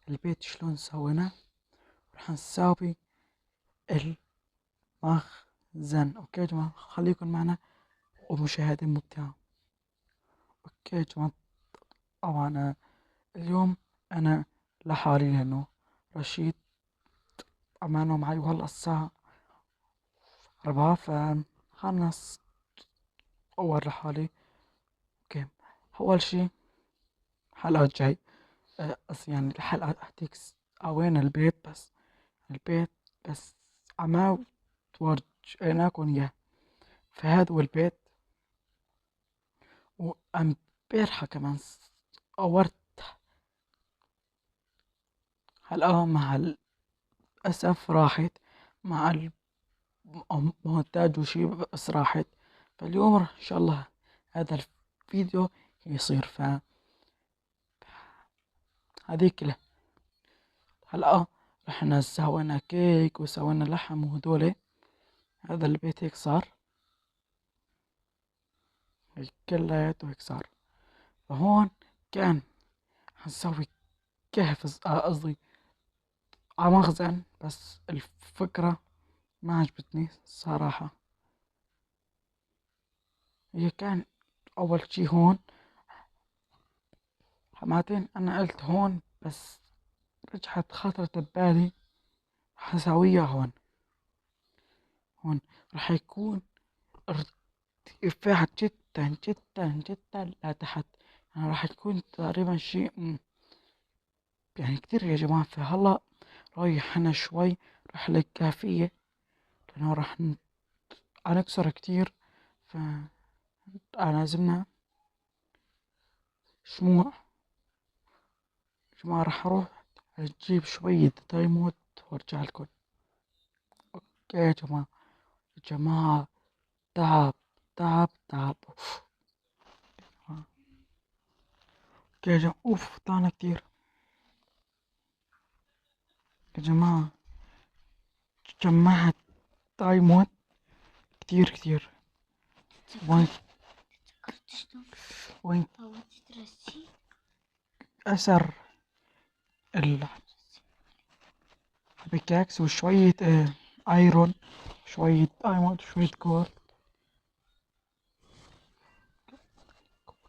البيت شلون سويناه. راح نساوي المخزن. اوكي يا جماعة، خليكم معنا ومشاهدين ممتعة. اوكي يا جماعة، طبعا اليوم انا لحالي لانه رشيد امانه معي، وهلا الساعة 4، فخلنا اصور لحالي. اوكي، اول شي الحلقة الجاي يعني الحلقة هتيك وين البيت، بس البيت بس عما ورجيناكم اياه. فهذا هو البيت. وامبارحة كمان صورت حلقة مع الأسف راحت مع المونتاج وشي، بس راحت. فاليوم إن شاء الله هذا الفيديو يصير. هذيك الحلقة رحنا سوينا كيك وسوينا لحم وهدولي. هذا البيت هيك صار، كلياته هيك صار. فهون كان حنسوي كهف، قصدي مخزن، بس الفكرة ما عجبتني صراحة. هي كان أول شي هون حماتين، أنا قلت هون، بس رجعت خطرت ببالي حسويها هون. هون راح يكون ارتفاع جدا جدا جدا لتحت، يعني راح يكون تقريبا شيء يعني كتير يا جماعة. فهلا رايح أنا شوي رحلة كافية، لأنه راح نكسر كتير. فلازمنا شموع. جماعة راح أروح أجيب شوية تايموت وأرجع لكم. أوكي يا جماعة، يا جماعة تعب تعب تعب. أوكي يا جماعة، طلعنا كتير يا جماعة. جمعت تايموت كتير كتير. وين وين أثر البيكاكس وشوية ايرون، شوية دايموند، شوية جولد.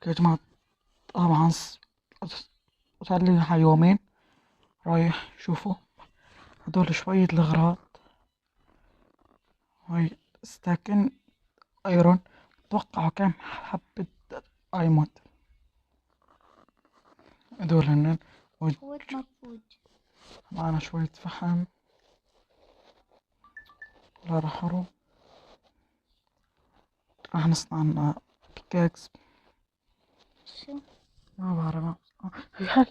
يا جماعة طبعا صار لي يومين رايح شوفوا هدول شوية الأغراض. هاي ستاكن ايرون، توقعوا كم حبة دايموند هدول هنن. معنا شوية فحم. لا راح نصنع لنا بيكاكس. شو؟ ما بعرف. هي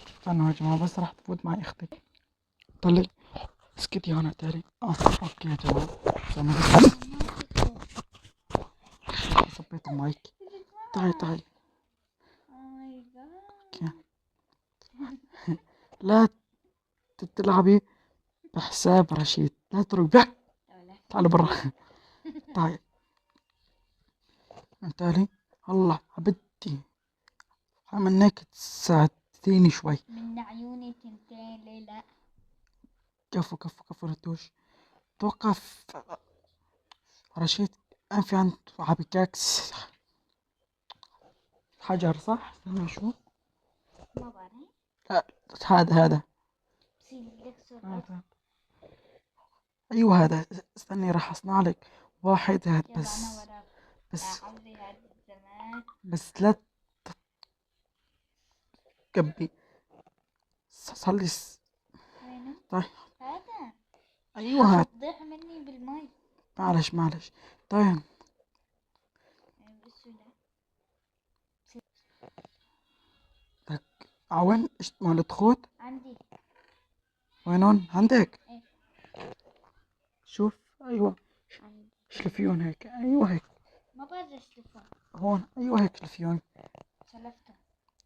استنوا يا جماعة، بس راح تفوت معي اختي. طلع اسكتي هنا تالي. اوكي يا جماعة، استنى بس صبيت المايك. تعي. اوكي. لا تلعبي بحساب رشيد، لا تروحي. تعالي برا. تعي تالي. هلا حبيبتي، عملناك تساعديني شوي. من عيوني تنتين ليلة. كفو رتوش. توقف رشيد. في عند عبيكاكس حجر، صح؟ استنى شو. ما بعرف. لا، هذا ايوه هذا. استني راح اصنع لك واحد هذا بس. بس بس لا تكبي. صلي وينه؟ طيب. هذا. ايوه هذا. ضيع مني بالماء. معلش. طيب عوين مال تخوت عندي. وينون عندك؟ ايه. شوف ايوه. عندي. شلفيون هيك، ايوه هيك. ما بعرف اشلفهم. هون ايوه هيك شلفيون. شلفتهم.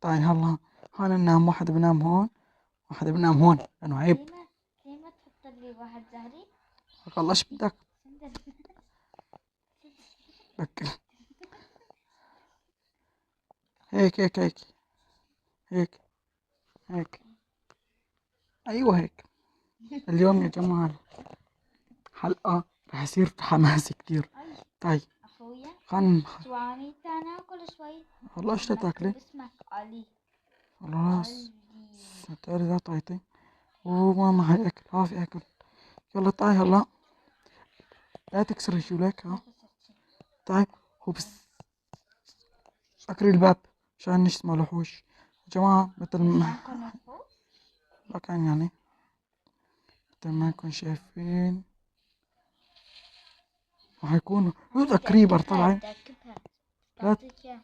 طيب هلا هون ننام، واحد بنام هون واحد بنام هون لانه عيب. ليه ما تحط لي واحد زهري؟ والله ايش بدك. بك هيك هيك هيك هيك هيك. أيوة هيك. اليوم يا جماعة حلقة راح يصير في حماس كتير. أي طيب أخويا خلنا شواني تانا كل شوي والله ايش تاكلي؟ مكتوب اسمك علي. خلاص علي تعالي لا طايتي وماما هاي أكل ها في أكل. يلا تعالي هلا لا تكسري شولك ما ها. خسرت شي. تعالي هو بس سكري الباب عشان نسمع الوحوش يا جماعة مثل ما معكم وحوش؟ ما كان يعني مثل ما انكم شايفين راح يكونوا هذا كريبر طلع. بدي أكبها لا تعطيك إياه.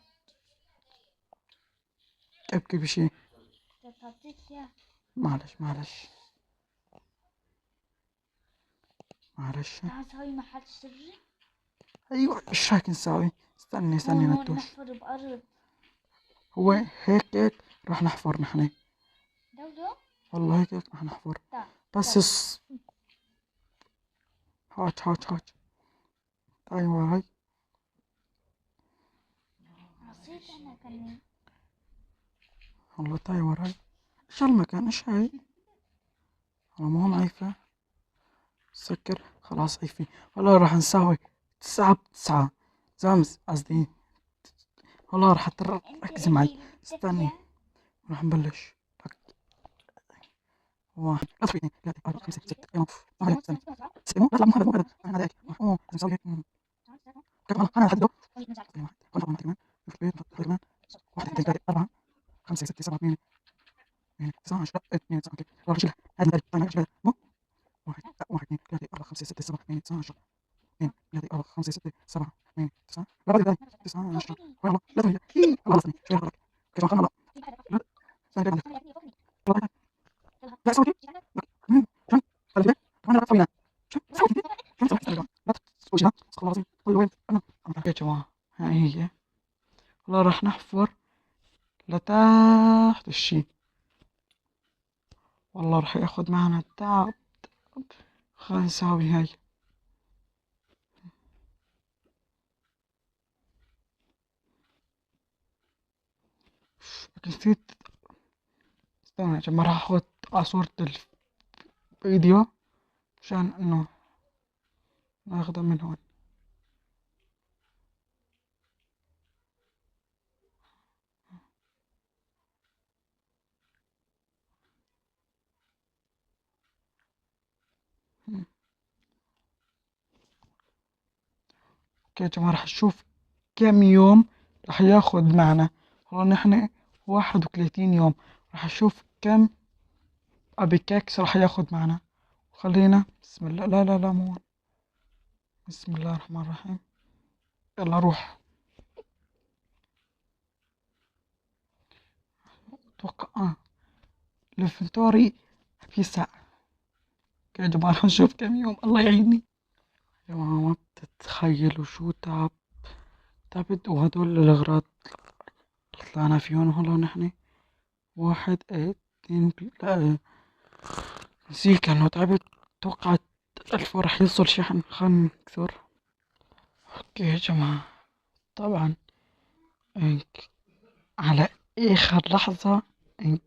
تبكي بشي. بدي تعطيك إياه. معلش معلش معلش. تعال سوي محل سري. ايوه ايش رايك نساوي؟ استني هون هون ندوش. نحفر بأرض. هو هيك راح نحفر نحن. دودو والله هيك راح نحفر. تعال بس هات تعالي وراي. عصيت أنا كمان. والله تعالي وراي. ايش هالمكان ايش هاي؟ والله ما هون عايفة. سكر خلاص عيفي. والله راح نساوي 9 ب9 زامز قصدي. والله راح تركزي معي. اللي بدك استني إياه. راح نبلش. واحد لا اثنين ثلاثة أربعة خمسة ستة يلا واحد استنى استنى لا لا مو هذا أنا هذا هيك أوه نسوي هيك كم أنا لحد دور واحد واحد كمان في البيت كمان واحد اثنين ثلاثة أربعة خمسة ستة سبعة ثمانية 9 10 2 9 اوكي والله شيلها هذا طيب ايش مو واحد واحد اثنين ثلاثة أربعة خمسة ستة سبعة 8 9 10 2 3 4 5 6 7 8 9 لا بعد 9 10 والله لا تهيأ الله يسلمك شوي غلط كيف خلنا لا استنى كده والله لا سوي شلون خلي كمان لا سوينا شلون سوي لا تسوي شيء استغفر الله العظيم طيب وين انا يا جماعة هاي هي والله راح نحفر لتحت الشي. والله راح ياخد معنا تعب. خلينا نساوي هاي. نسيت استنى يا جماعة راح اخد صورة الفيديو عشان انه ناخده من هون. اوكي يا جماعة راح نشوف كم يوم راح ياخد معنا. والله نحن 31 يوم راح نشوف كم ابي كيكس راح ياخد معنا. خلينا بسم الله لا مو هون. بسم الله الرحمن الرحيم يلا روح. اتوقع الانفنتوري في ساعة. اوكي يا جماعة راح نشوف كم يوم الله يعيني. يا جماعة ما بتتخيلوا شو تعبت وهدول الأغراض اللي طلعنا فيهم. والله نحن واحد اتنين لا نسيت كأنه تعبت. توقعت 1000 راح يوصل شحن خلنا نكسر. اوكي يا جماعة طبعا إنك على آخر لحظة إنك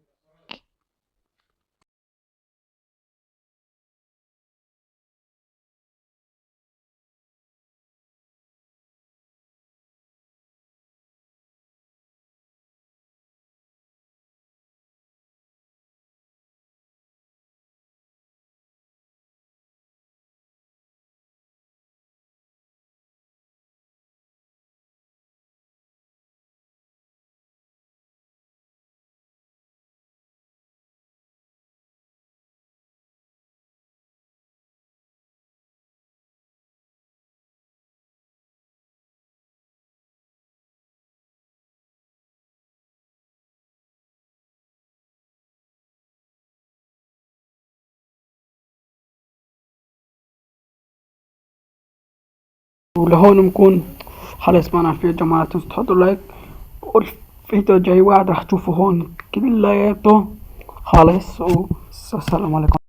ولهون نكون خلص ما نعرف يا جماعة. تنسوا تحطوا لايك والفيديو الجاي واحد راح تشوفوا هون كلياته خالص والسلام عليكم.